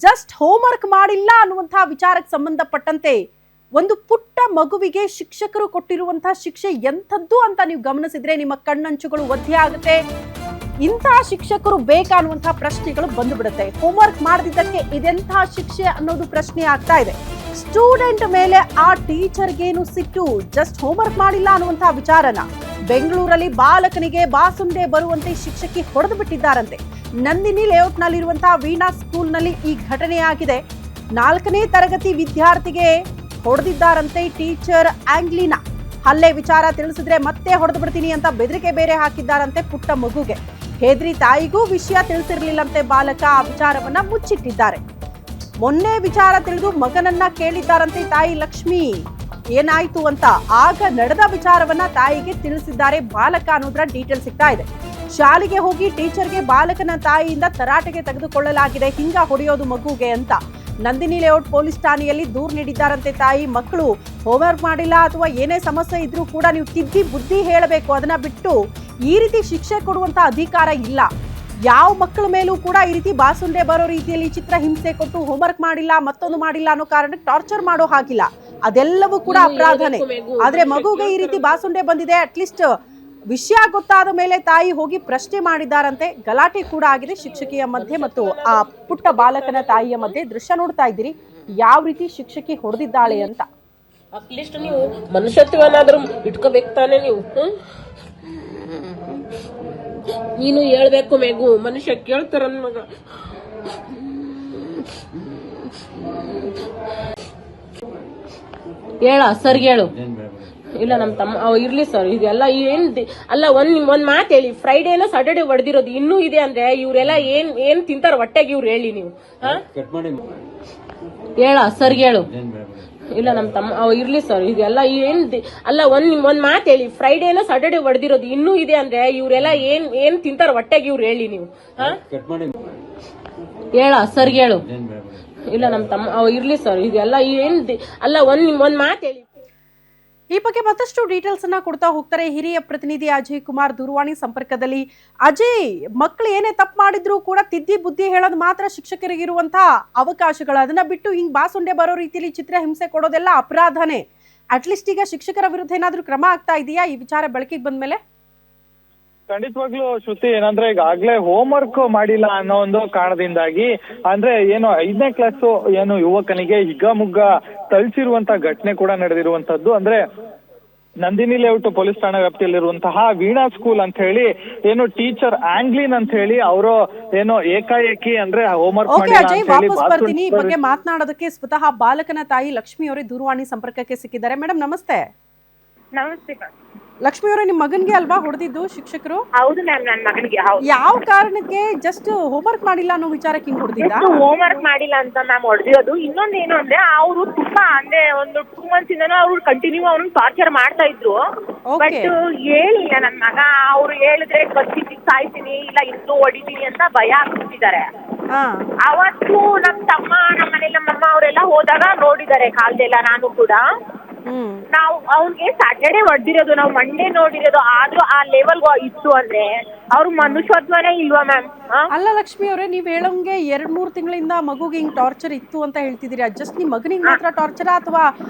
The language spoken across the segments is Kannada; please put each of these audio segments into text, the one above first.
ಜಸ್ಟ್ ಹೋಮ್ವರ್ಕ್ ಮಾಡಿಲ್ಲ ಅನ್ನುವಂತಹ ವಿಚಾರಕ್ಕೆ ಸಂಬಂಧಪಟ್ಟಂತೆ ಒಂದು ಪುಟ್ಟ ಮಗುವಿಗೆ ಶಿಕ್ಷಕರು ಕೊಟ್ಟಿರುವಂತಹ ಶಿಕ್ಷೆ ಎಂಥದ್ದು ಅಂತ ನೀವು ಗಮನಿಸಿದ್ರೆ ನಿಮ್ಮ ಕಣ್ಣಂಚುಗಳು ಒದ್ದೆ ಆಗುತ್ತೆ. ಇಂತಹ ಶಿಕ್ಷಕರು ಬೇಕಾ ಅನ್ನುವಂತಹ ಪ್ರಶ್ನೆಗಳು ಬಂದುಬಿಡುತ್ತೆ. ಹೋಮ್ವರ್ಕ್ ಮಾಡದಿದ್ದಕ್ಕೆ ಇದೆಂತಹ ಶಿಕ್ಷೆ ಅನ್ನೋದು ಪ್ರಶ್ನೆ ಆಗ್ತಾ ಇದೆ. ಸ್ಟೂಡೆಂಟ್ ಮೇಲೆ ಆ ಟೀಚರ್ಗೇನು ಸಿಟ್ಟು, ಜಸ್ಟ್ ಹೋಮ್ವರ್ಕ್ ಮಾಡಿಲ್ಲ ಅನ್ನುವಂತಹ ವಿಚಾರನ ಬೆಂಗಳೂರಲ್ಲಿ ಬಾಲಕನಿಗೆ ಬಾಸುಂಡೆ ಬರುವಂತೆ ಶಿಕ್ಷಕಿ ಹೊಡೆದು ಬಿಟ್ಟಿದ್ದಾರಂತೆ. ನಂದಿನಿ ಲೇಔಟ್ ನಲ್ಲಿರುವಂತಹ ವೀಣಾ ಸ್ಕೂಲ್ ನಲ್ಲಿ ಈ ಘಟನೆ ಆಗಿದೆ. 4ನೇ ತರಗತಿ ವಿದ್ಯಾರ್ಥಿಗೆ ಹೊಡೆದಿದ್ದಾರಂತೆ ಟೀಚರ್ ಆಂಗ್ಲಿನಾ. ಹಲ್ಲೆ ವಿಚಾರ ತಿಳಿಸಿದ್ರೆ ಮತ್ತೆ ಹೊಡೆದು ಬಿಡ್ತೀನಿ ಅಂತ ಬೆದರಿಕೆ ಬೇರೆ ಹಾಕಿದ್ದಾರಂತೆ ಪುಟ್ಟ ಮಗುಗೆ. ಹೆದ್ರಿ ತಾಯಿಗೂ ವಿಷಯ ತಿಳಿಸಿರ್ಲಿಲ್ಲಂತೆ ಬಾಲಕ. ಆ ವಿಚಾರವನ್ನ ಮುಚ್ಚಿಟ್ಟಿದ್ದಾರೆ. ಮೊನ್ನೆ ವಿಚಾರ ತಿಳಿದು ಮಗನನ್ನ ಕೇಳಿದ್ದಾರಂತೆ ತಾಯಿ ಲಕ್ಷ್ಮಿ, ಏನಾಯ್ತು ಅಂತ. ಆಗ ನಡೆದ ವಿಚಾರವನ್ನ ತಾಯಿಗೆ ತಿಳಿಸಿದ್ದಾರೆ ಬಾಲಕ ಅನ್ನೋದ್ರ ಡೀಟೇಲ್ ಸಿಗ್ತಾ ಇದೆ. ಶಾಲೆಗೆ ಹೋಗಿ ಟೀಚರ್ಗೆ ಬಾಲಕನ ತಾಯಿಯಿಂದ ತರಾಟೆಗೆ ತೆಗೆದುಕೊಳ್ಳಲಾಗಿದೆ. ಹಿಂಗ ಹೊಡೆಯೋದು ಮಗುಗೆ ಅಂತ ನಂದಿನಿ ಲೇಔಟ್ ಪೊಲೀಸ್ ಠಾಣೆಯಲ್ಲಿ ದೂರು ನೀಡಿದ್ದಾರಂತೆ ತಾಯಿ. ಮಕ್ಕಳು ಹೋಮ್ವರ್ಕ್ ಮಾಡಿಲ್ಲ ಅಥವಾ ಏನೇ ಸಮಸ್ಯೆ ಇದ್ರೂ ಕೂಡ ನೀವು ತಿದ್ದಿ ಬುದ್ಧಿ ಹೇಳಬೇಕು, ಅದನ್ನ ಬಿಟ್ಟು ಈ ರೀತಿ ಶಿಕ್ಷೆ ಕೊಡುವಂತ ಅಧಿಕಾರ ಇಲ್ಲ. ಯಾವ ಮಕ್ಕಳ ಮೇಲೂ ಕೂಡ ಈ ರೀತಿ ಬಾಸುಂಡೆ ಬರೋ ರೀತಿಯಲ್ಲಿ ಚಿತ್ರ ಹಿಂಸೆ ಕೊಟ್ಟು ಹೋಮ್ವರ್ಕ್ ಮಾಡಿಲ್ಲ ಮತ್ತೊಂದು ಮಾಡಿಲ್ಲ ಅನ್ನೋ ಕಾರಣಕ್ಕೆ ಟಾರ್ಚರ್ ಮಾಡೋ ಹಾಗಿಲ್ಲ. ಅದೆಲ್ಲವೂ ಕೂಡ ಅಪರಾಧನೇ. ಆದ್ರೆ ಮಗುಗೆ ಈ ರೀತಿ ಬಾಸುಂಡೆ ಬಂದಿದೆ, ಅಟ್ಲೀಸ್ಟ್ ವಿಷಯ ಗೊತ್ತಾದ ಮೇಲೆ ತಾಯಿ ಹೋಗಿ ಪ್ರಶ್ನೆ ಮಾಡಿದ್ದಾರಂತೆ. ಗಲಾಟೆ ಕೂಡ ಆಗಿದೆ ಶಿಕ್ಷಕಿಯ ಮಧ್ಯೆ ಮತ್ತು ಆ ಪುಟ್ಟ ಬಾಲಕನ ತಾಯಿಯ ಮಧ್ಯೆ. ದೃಶ್ಯ ನೋಡ್ತಾ ಇದ್ದೀರಿ ಯಾವ ರೀತಿ ಶಿಕ್ಷಕಿ ಹೊಡೆದಿದ್ದಾಳೆ ಅಂತ. ಅಟ್ಲೀಸ್ಟ್ ನೀವು ಮನುಷ್ಯತ್ವನಾದ್ರೂ ಇಟ್ಕೋಬೇಕು ತಾನೆ. ನೀನು ಹೇಳ್ಬೇಕು ಮೇಗು, ಮನುಷ್ಯ ಕೇಳ್ತಾರ ಮಗ. ಹೇಳ ಸರ್ ಹೇಳು. ಇಲ್ಲ ನಮ್ ತಮ್ಮ ಇರ್ಲಿ ಸರ್, ಇದೆಲ್ಲ ಏನ್ ಅಲ್ಲ. ಒಂದ್ ಮಾತು ಹೇಳಿ, ಫ್ರೈಡೇನ ಸಾಟರ್ಡೆ ಹೊಡೆದಿರೋದು ಇನ್ನೂ ಇದೆ ಅಂದ್ರೆ ಇವ್ರೆಲ್ಲ ಏನ್ ತಿಂತಾರ ಹೊಟ್ಟೆಗೆ ಇವ್ರು ಹೇಳಿ ನೀವು. ಹೇಳ ಸರ್ ಹೇಳು. ಇಲ್ಲ ನಮ್ ತಮ್ಮ ಇರ್ಲಿ ಸರ್, ಇದೆಲ್ಲ ಏನ್ ಅಲ್ಲ. ಒಂದ್ ಮಾತು ಹೇಳಿ, ಫ್ರೈಡೇನ ಸಾಟರ್ಡೆ ಹೊಡೆದಿರೋದು ಇನ್ನೂ ಇದೆ ಅಂದ್ರೆ ಇವ್ರೆಲ್ಲ ಏನ್ ತಿಂತಾರ ಹೊಟ್ಟೆಗೆ ಇವ್ರು ಹೇಳಿ ನೀವು. ಹೇಳ ಸರ್ ಹೇಳು. ಇಲ್ಲ ನಮ್ ತಮ್ಮ ಇರ್ಲಿ ಸರ್, ಇದೆಲ್ಲ ಏನ್ ಅಲ್ಲ. ಒಂದ್ ಮಾತು ಹೇಳಿ. ಈ ಬಗ್ಗೆ ಮತ್ತಷ್ಟು ಡೀಟೇಲ್ಸ್ ಅನ್ನ ಕೊಡ್ತಾ ಹೋಗ್ತಾರೆ ಹಿರಿಯ ಪ್ರತಿನಿಧಿ ಅಜಯ್ ಕುಮಾರ್ ದೂರವಾಣಿ ಸಂಪರ್ಕದಲ್ಲಿ. ಅಜಯ್, ಮಕ್ಕಳು ಏನೇ ತಪ್ಪು ಮಾಡಿದ್ರು ಕೂಡ ತಿದ್ದಿ ಬುದ್ಧಿ ಹೇಳೋದು ಮಾತ್ರ ಶಿಕ್ಷಕರಿಗಿರುವಂತಹ ಅವಕಾಶಗಳು. ಅದನ್ನ ಬಿಟ್ಟು ಹಿಂಗ್ ಬಾಸುಂಡೆ ಬರೋ ರೀತಿಯಲ್ಲಿ ಚಿತ್ರ ಹಿಂಸೆ ಕೊಡೋದೆಲ್ಲ ಅಪರಾಧನೇ. ಅಟ್ಲೀಸ್ಟ್ ಈಗ ಶಿಕ್ಷಕರ ವಿರುದ್ಧ ಏನಾದ್ರೂ ಕ್ರಮ ಆಗ್ತಾ ಇದೆಯಾ ಈ ವಿಚಾರ ಬೆಳಕಿಗೆ ಬಂದ್ಮೇಲೆ? ಖಂಡಿತವಾಗ್ಲೂ ಶ್ರುತಿ, ಏನಂದ್ರೆ ಈಗಾಗ್ಲೇ ಹೋಮ್ ವರ್ಕ್ ಮಾಡಿಲ್ಲ ಅನ್ನೋ ಒಂದು ಕಾರಣದಿಂದಾಗಿ ಅಂದ್ರೆ ಏನು 5ನೇ ಕ್ಲಾಸ್ ಏನು ಯುವಕನಿಗೆ ಹಿಗ್ಗಾಮುಗ್ಗ ತಳಿಸಿರುವಂತ ಘಟನೆ ಕೂಡ ನಡೆದಿರುವಂತದ್ದು. ಅಂದ್ರೆ ನಂದಿನಿ ಲೇಔಟ್ ಪೊಲೀಸ್ ಠಾಣಾ ವ್ಯಾಪ್ತಿಯಲ್ಲಿರುವಂತಹ ವೀಣಾ ಸ್ಕೂಲ್ ಅಂತ ಹೇಳಿ ಏನು ಟೀಚರ್ ಆಂಗ್ಲಿನ್ ಅಂತ ಹೇಳಿ ಅವರು ಏನು ಏಕಾಏಕಿ ಅಂದ್ರೆ ಹೋಮ್ ವರ್ಕ್ ಮಾಡಿಲ್ಲ ಅಂತ ಹೇಳಿ ವಾಪಸ್ ಬರ್ತೀನಿ. ಈ ಬಗ್ಗೆ ಮಾತನಾಡೋದಕ್ಕೆ ಸ್ವತಃ ಬಾಲಕನ ತಾಯಿ ಲಕ್ಷ್ಮಿ ಅವರೇ ದೂರವಾಣಿ ಸಂಪರ್ಕಕ್ಕೆ ಸಿಕ್ಕಿದ್ದಾರೆ. ಮೇಡಮ್ ನಮಸ್ತೆ. ನಮಸ್ತೆ ಲಕ್ಷ್ಮಿ ಅವರೇ, ನಿಮ್ ಮಗನ್ಗೆ ಅಲ್ವಾ ಹೊಡೆದಿದ್ದು ಶಿಕ್ಷಕರು? ಹೌದು ಮ್ಯಾಮ್, ನನ್ನ ಮಗನಿಗೆ. ಯಾವ ಕಾರಣಕ್ಕೆ? ಜಸ್ಟ್ ಹೋಮ್ವರ್ಕ್ ಮಾಡಿಲ್ಲ ಅನ್ನೋ ವಿಚಾರಕ್ಕೆ ಹಿಂಗ್ ಹೊಡೆದಿದ್ದ? ಹೋಮ್ ವರ್ಕ್ ಮಾಡಿಲ್ಲ ಅಂತ ಮ್ಯಾಮ್ ಹೊಡೆದಿರೋದು. ಇನ್ನೊಂದೇನು ಅಂದ್ರೆ ಅವರು ತುಂಬಾ ಅಂದ್ರೆ ಒಂದು 2 months ಇಂದನೂ ಅವ್ರು ಕಂಟಿನ್ಯೂ ಅವ್ರನ್ನ ಟಾರ್ಚರ್ ಮಾಡ್ತಾ ಇದ್ರು. ಬಟ್ ಹೇಳಿಲ್ಲ ನನ್ನ ಮಗ. ಅವ್ರು ಹೇಳಿದ್ರೆ ಕತ್ತಿ ಸಾಯ್ತೀನಿ ಇಲ್ಲ ಇನ್ನೂ ಹೊಡಿತೀನಿ ಅಂತ ಭಯ ಆಗ್ಬಿಟ್ಟಿದ್ದಾರೆ. ಅವತ್ತು ನಮ್ ತಮ್ಮ ನಮ್ಮ ಮನೇಲಿ ನಮ್ಮಮ್ಮ ಅವರೆಲ್ಲ ಹೋದಾಗ ನೋಡಿದ್ದಾರೆ ಕಾಲ್ದೆಲ್ಲ. ನಾನು ಕೂಡ ನಾವು ಅವ್ನಿಗೆ ಸ್ಯಾಟರ್ಡೆ ಹೊಡೆದಿರೋದು, ನಾವು ಮಂಡೇ ನೋಡಿರೋದು. ಆದ್ರೂ ಆ ಲೆವೆಲ್ ಇತ್ತು ಅಂದ್ರೆ ಅವ್ರ ಮನುಷ್ಯತ್ವನೇ ಇಲ್ವಾ ಮ್ಯಾಮ್? ಅಲ್ಲ ಲಕ್ಷ್ಮಿ ಅವರೇ, ನೀವ್ ಹೇಳೋಂಗೆ 2-3 ತಿಂಗಳಿಂದ ಮಗುಗೆ ಹಿಂಗ್ ಟಾರ್ಚರ್ ಇತ್ತು ಅಂತ ಹೇಳ್ತಿದ್ದೀರಾ. ಜಸ್ಟ್ ನಿಮ್ ಮಗನಿಗೆ ಮಾತ್ರ ಟಾರ್ಚರ್ ಅಥವಾ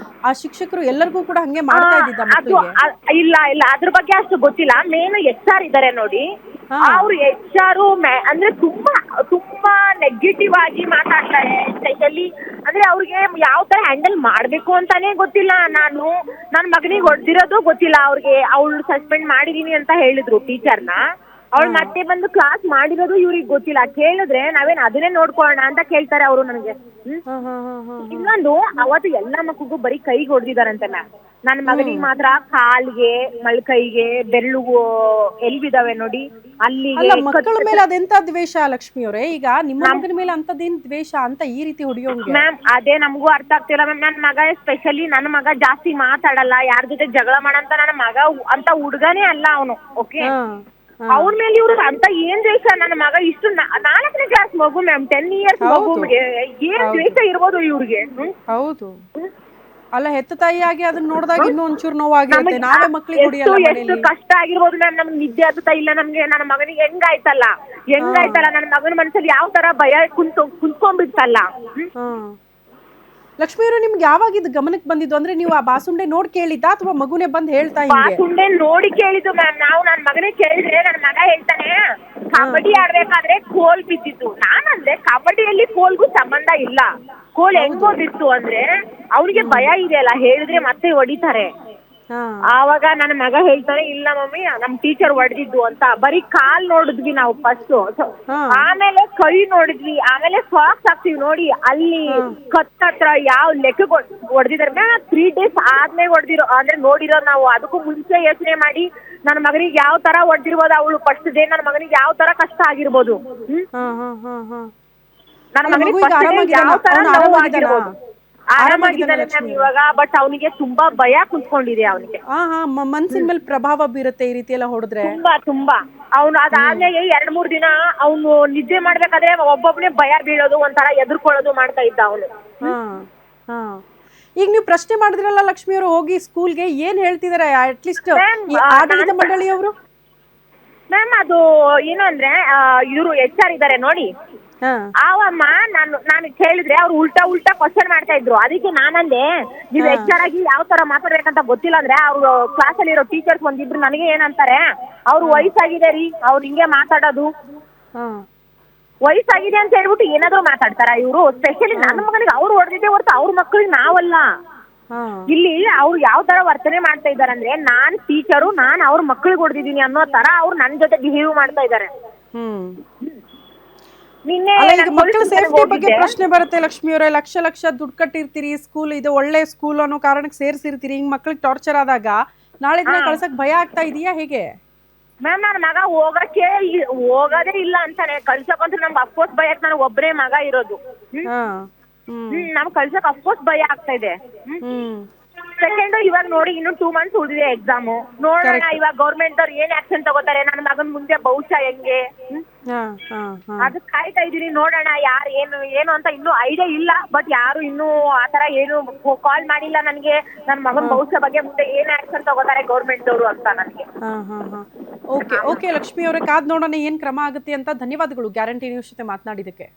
ಆ ಶಿಕ್ಷಕರು ಎಲ್ಲರಿಗೂ ಕೂಡ ಹಂಗೆ ಮಾಡ್ತಾ ಇದ್ದಿದ್ದ ಮಕ್ಕಳಿಗೆ? ಇಲ್ಲ ಅದ್ರ ಬಗ್ಗೆ ಅಷ್ಟು ಗೊತ್ತಿಲ್ಲ. ಮೇನ್ HR ಇದಾರೆ ನೋಡಿ, ಅವ್ರು HR ಅಂದ್ರೆ ತುಂಬಾ ನೆಗೆಟಿವ್ ಆಗಿ ಮಾತಾಡ್ತಾರೆ. ಸ್ಪೆಷಲಿ ಅಂದ್ರೆ ಅವ್ರಿಗೆ ಯಾವ ತರ ಹ್ಯಾಂಡಲ್ ಮಾಡ್ಬೇಕು ಅಂತಾನೆ ಗೊತ್ತಿಲ್ಲ. ನನ್ನ ಮಗನಿಗೆ ಹೊಡೆದಿರೋದು ಗೊತ್ತಿಲ್ಲ ಅವ್ರಿಗೆ. ಅವಳು ಸಸ್ಪೆಂಡ್ ಮಾಡಿದೀನಿ ಅಂತ ಹೇಳಿದ್ರು ಟೀಚರ್ನ. ಅವಳು ಮತ್ತೆ ಬಂದು ಕ್ಲಾಸ್ ಮಾಡಿರೋದು ಇವ್ರಿಗೆ ಗೊತ್ತಿಲ್ಲ. ಕೇಳಿದ್ರೆ ನಾವೇನ್ ಅದನ್ನೇ ನೋಡ್ಕೊಳ್ಳೋಣ ಅಂತ ಕೇಳ್ತಾರೆ ಅವರು ನನಗೆ. ಇನ್ನೊಂದು, ಅವತ್ತು ಎಲ್ಲಾ ಮಕ್ಕಳಿಗೂ ಬರೀ ಕೈಗೆ ಹೊಡೆದಿದಾರಂತೆ ಮ್ಯಾಮ್. ನನ್ನ ಮಗನಿಗೆ ಮಾತ್ರ ಕಾಲ್ಗೆ, ಮಲ್ಕೈಗೆ, ಬೆರಳು ಎಲ್ಬಿದಾವೆ ನೋಡಿ ಅಲ್ಲಿಗೆ. ಮಕ್ಕಳ ಮೇಲೆ ಅದೆಂತ ದ್ವೇಷ ಲಕ್ಷ್ಮಿ ಅವರೇ? ಈಗ ನಿಮ್ಮ ಮಗನ ಮೇಲೆ ಅಂತದೇನ್ ದ್ವೇಷ ಅಂತ ಈ ರೀತಿ ಹೊಡಿಯೋಂಗೆ? ಮ್ಯಾಮ್ ಅದೇ ನಮಗೂ ಅರ್ಥ ಆಗ್ತಿಲ್ಲ ಮ್ಯಾಮ್. ನನ್ನ ಮಗ ಸ್ಪೆಷಲಿ ನನ್ನ ಮಗ ಜಾಸ್ತಿ ಮಾತಾಡಲ್ಲ, ಯಾರ ಜೊತೆ ಜಗಳ ಮಾಡಂತ ನನ್ನ ಮಗ ಅಂತ ಹುಡ್ಗನೇ ಅಲ್ಲ ಅವನು. ಓಕೆ, ಅವ್ರ ಮೇಲೆ ಇವ್ರು ಅಂತ ಏನ್ ದ್ವೇಷ? ನನ್ನ ಮಗ ಇಷ್ಟು 4ನೇ ಕ್ಲಾಸ್ ಮಗು ಮ್ಯಾಮ್, 10 years ಮಗುಗೆ ಏನ್ ದ್ವೇಷ ಇರ್ಬೋದು ಇವ್ರಿಗೆ? ಹೌದು. ಅಲ್ಲ ಹೆತ್ತ ತಾಯಿಯಾಗಿ ಅದನ್ನ ನೋಡಿದಾಗ ಇನ್ನೂ ಒಂಚೂರು ನೋವಾಗಿರುತ್ತೆ. ನಾವೇ ಮಕ್ಳಿಗೆ ಹೊಡಿಯಲ್ಲ ಎಷ್ಟು ಮನೇಲಿ. ಕಷ್ಟ ಆಗಿರ್ಬೋದು ಮ್ಯಾಮ್, ನಮ್ಗೆ ನಿದ್ದೆ ಹತ್ತುತ್ತಾ ಇಲ್ಲ ನಮ್ಗೆ. ನನ್ನ ಮಗನಿಗೆ ಹೆಂಗಾಯ್ತಲ್ಲ ನನ್ನ ಮಗನ ಮನಸ್ಸಲ್ಲಿ ಯಾವ ತರ ಭಯ ಕುಂತ್ಕೊಂಡ್ಬಿಡ್ತಲ್ಲ. ಲಕ್ಷ್ಮಿ ಅವರು, ನಿಮ್ಗೆ ಯಾವಾಗ ಇದು ಗಮನಕ್ಕೆ ಬಂದಿದ್ದು? ಅಂದ್ರೆ ನೀವು ಆ ಬಾಸುಂಡೆ ನೋಡಿ ಕೇಳಿದ್ದಾ ಅಥವಾ ಮಗುನೇ ಬಂದು ಹೇಳ್ತಾ ಹಿಂಗೆ? ಬಾಸುಂಡೆ ನೋಡಿ ಕೇಳಿದ್ದು ಮ್ಯಾಮ್. ನಾವು ನನ್ನ ಮಗನಿಗೆ ಕೇಳಿದ್ರೆ ನನ್ನ ಮಗ ಹೇಳ್ತಾನೆ ಕಬಡ್ಡಿ ಆಡ್ಬೇಕಾದ್ರೆ ಕೋಲ್ ಬಿದ್ದಿತ್ತು. ನಾನಂದ್ರೆ ಕಬಡ್ಡಿಯಲ್ಲಿ ಕೋಲ್ಗೂ ಸಂಬಂಧ ಇಲ್ಲ. ಕೋಲ್ ಹೆಂಗೋ ಬಿತ್ತು ಅಂದ್ರೆ ಅವ್ರಿಗೆ ಭಯ ಇದೆಯಲ್ಲ, ಹೇಳಿದ್ರೆ ಮತ್ತೆ ಹೊಡಿತಾರೆ. ಆವಾಗ ನನ್ನ ಮಗ ಹೇಳ್ತಾನೆ, ಇಲ್ಲ ಮಮ್ಮಿ ನಮ್ ಟೀಚರ್ ಹೊಡೆದಿದ್ದು ಅಂತ. ಬರೀ ಕಾಲ್ ನೋಡಿದ್ವಿ ನಾವು ಫಸ್ಟ್, ಆಮೇಲೆ ಕೈ ನೋಡಿದ್ವಿ, ಆಮೇಲೆ ಸಾಕ್ಸ್ ಹಾಕ್ತಿವಿ ನೋಡಿ, ಅಲ್ಲಿ ಕತ್ತತ್ರ ಯಾವ ಲೆಕ್ಕ ಹೊಡೆದಿದ್ದಾರೆ. 3 days ಆದ್ಮೇಲೆ ಹೊಡೆದಿರೋ ಅಂದ್ರೆ ನೋಡಿರೋ ನಾವು. ಅದಕ್ಕೂ ಮುಂಚೆ ಯೋಚನೆ ಮಾಡಿ ನನ್ನ ಮಗನಿಗೆ ಯಾವ ತರ ಹೊಡೆದಿರ್ಬೋದು. ಅವಳು ಫಸ್ಟ್ ಡೇ ನನ್ನ ಮಗನಿಗೆ ಯಾವ ತರ ಕಷ್ಟ ಆಗಿರ್ಬೋದು. ನನ್ನ ಮಗನಿಗೆ ಯಾವ ತರ ನೋವು ಆಗಿರ್ಬೋದು. ಆರಾಮಾಗಿದ್ದಾನೆ ಮ್ಯಾಮ್ ಇವಾಗ, ಬಟ್ ಅವನಿಗೆ ತುಂಬಾ ಭಯ ಕುಂತ್ಕೊಂಡಿದೆ ಅವನಿಗೆ. ಮನ್ಸಿನ ಮೇಲೆ ಪ್ರಭಾವ ಬೀರುತ್ತೆ ಈ ರೀತಿ ಎಲ್ಲ ಹೊಡೆದ್ರೆ. ತುಂಬಾ ಅವ್ನು ಅದಾದ್ಮೇಲೆ 2-3 ದಿನ ಅವನು ನಿದ್ದೆ ಮಾಡ್ಬೇಕಾದ್ರೆ ಒಬ್ಬೊಬ್ನೇ ಭಯ ಬೀಳೋದು, ಒಂಥರ ಎದುರ್ಕೊಳ್ಳೋದು ಮಾಡ್ತಾ ಇದ್ದ ಅವನು. ಈಗ ನೀವು ಪ್ರಶ್ನೆ ಮಾಡಿದ್ರಲ್ಲ ಲಕ್ಷ್ಮಿ ಅವರು, ಹೋಗಿ ಸ್ಕೂಲ್ಗೆ ಏನ್ ಹೇಳ್ತಿದಾರೆ ಅಟ್ಲೀಸ್ಟ್ ಆಡಳಿತ ಮಂಡಳಿಯವರು? ಮ್ಯಾಮ್ ಅದು ಏನು ಅಂದ್ರೆ ಇವರು HR ಇದಾರೆ ನೋಡಿ, ಅವಮ್ಮ ನಾನು ಕೇಳಿದ್ರೆ ಅವ್ರು ಉಲ್ಟಾ ಕ್ವಶನ್ ಮಾಡ್ತಾ ಇದ್ರು. ಅದಕ್ಕೆ ನಾನಂದೆ, ನೀವು HR ಆಗಿ ಯಾವ ತರ ಮಾತಾಡ್ಬೇಕಂತ ಗೊತ್ತಿಲ್ಲ ಅಂದ್ರೆ ಅವ್ರು ಕ್ಲಾಸ್ ಅಲ್ಲಿ ಇರೋ ಟೀಚರ್ಸ್ ಒಂದಿಬ್ರು ನನಗೆ ಏನಂತಾರೆ, ಅವ್ರು ವಯಸ್ಸಾಗಿದೆ ರೀ, ಅವ್ರು ಹಿಂಗೆ ಮಾತಾಡೋದು, ವಯಸ್ಸಾಗಿದೆ ಅಂತ ಹೇಳ್ಬಿಟ್ಟು ಏನಾದ್ರು ಮಾತಾಡ್ತಾರ ಇವರು. ಸ್ಪೆಷಲಿ ನನ್ನ ಮಗನಿಗೆ ಅವ್ರು ಹೊಡೆದಿದ್ದೆ ಹೊರತು ಅವ್ರ ಮಕ್ಕಳಿಗೆ ನಾವಲ್ಲ. ಇಲ್ಲಿ ಅವ್ರು ಯಾವ ತರ ವರ್ತನೆ ಮಾಡ್ತಾ ಇದಾರೆ ಅಂದ್ರೆ, ನಾನ್ ಟೀಚರು, ನಾನ್ ಅವ್ರ ಮಕ್ಕಳಿಗೆ ಹೊಡೆದಿದ್ದೀನಿ ಅನ್ನೋ ತರ ಅವ್ರು ನನ್ನ ಜೊತೆ ಬಿಹೇವ್ ಮಾಡ್ತಾ ಇದಾರೆ. ಮಕ್ಕಳ ಸೇಫ್ಟಿ ಬಗ್ಗೆ ಪ್ರಶ್ನೆ ಬರುತ್ತೆ ಲಕ್ಷ್ಮಿ ಅವರೇ. ಲಕ್ಷ ದುಡ್ಡು ಕಟ್ಟಿರ್ತೀರಿ, ಸ್ಕೂಲ್ ಇದು ಒಳ್ಳೆ ಸ್ಕೂಲ್ ಅನ್ನೋ ಕಾರಣಕ್ಕೆ ಸೇರ್ಸಿರ್ತೀರಿ, ಹಿಂಗ್ ಮಕ್ಳಿಗೆ ಟಾರ್ಚರ್ ಆದಾಗ ನಾಳೆ ದಿನ ಕಳ್ಸಕ್ ಭಯ ಆಗ್ತಾ ಇದೆಯಾ ಹೇಗೆ? ಮ್ಯಾಮ್ ನನ್ನ ಮಗ ಹೋಗೋದೇ ಇಲ್ಲ ಅಂತಾನೆ. ಕಳ್ಸಕ್ಕಂತೂ ನಮ್ಗೆ ಅಫ್ಕೋರ್ಸ್ ಭಯ. ನನಗೆ ಒಬ್ಬರೇ ಮಗ ಇರೋದು. ನಮ್ಗೆ ಕಳ್ಸಕ್ ಅಫ್ಕೋರ್ಸ್ ಭಯ ಆಗ್ತಾ ಇದೆ. ಸೆಕೆಂಡ್ ಇವಾಗ ನೋಡಿ, ಇನ್ನು 2 months ಉಳಿದಿದೆ ಎಕ್ಸಾಮು. ನೋಡೋಣ ಇವಾಗ ಗೌರ್ಮೆಂಟ್ ಅವ್ರು ಏನ್ ಆಕ್ಷನ್ ತಗೋತಾರೆ, ನನ್ನ ಮಗನ್ ಮುಂದೆ ಭವಿಷ್ಯ ಹೆಂಗೆ, ಅದಕ್ಕೆ ಕಾಯ್ತಾ ಇದೀನಿ. ನೋಡೋಣ ಯಾರು ಏನು ಅಂತ ಇನ್ನೂ ಐಡಿಯಾ ಇಲ್ಲ. ಬಟ್ ಯಾರು ಇನ್ನೂ ಆತರ ಏನು ಕಾಲ್ ಮಾಡಿಲ್ಲ ನನಗೆ, ನನ್ನ ಮಗನ ಭವಿಷ್ಯ ಬಗ್ಗೆ ಮುಂದೆ ಏನ್ ಆಕ್ಷನ್ ತಗೋತಾರೆ ಗೌರ್ಮೆಂಟ್ ಅವರು ಅಂತ ನನಗೆ. ಓಕೆ ಲಕ್ಷ್ಮಿ ಅವರೇ, ಕಾದ್ ನೋಡೋಣ ಏನ್ ಕ್ರಮ ಆಗುತ್ತೆ ಅಂತ. ಧನ್ಯವಾದಗಳು ಗ್ಯಾರಂಟಿ ನ್ಯೂಸ್ ಜೊತೆ ಮಾತನಾಡಿದಕ್ಕೆ.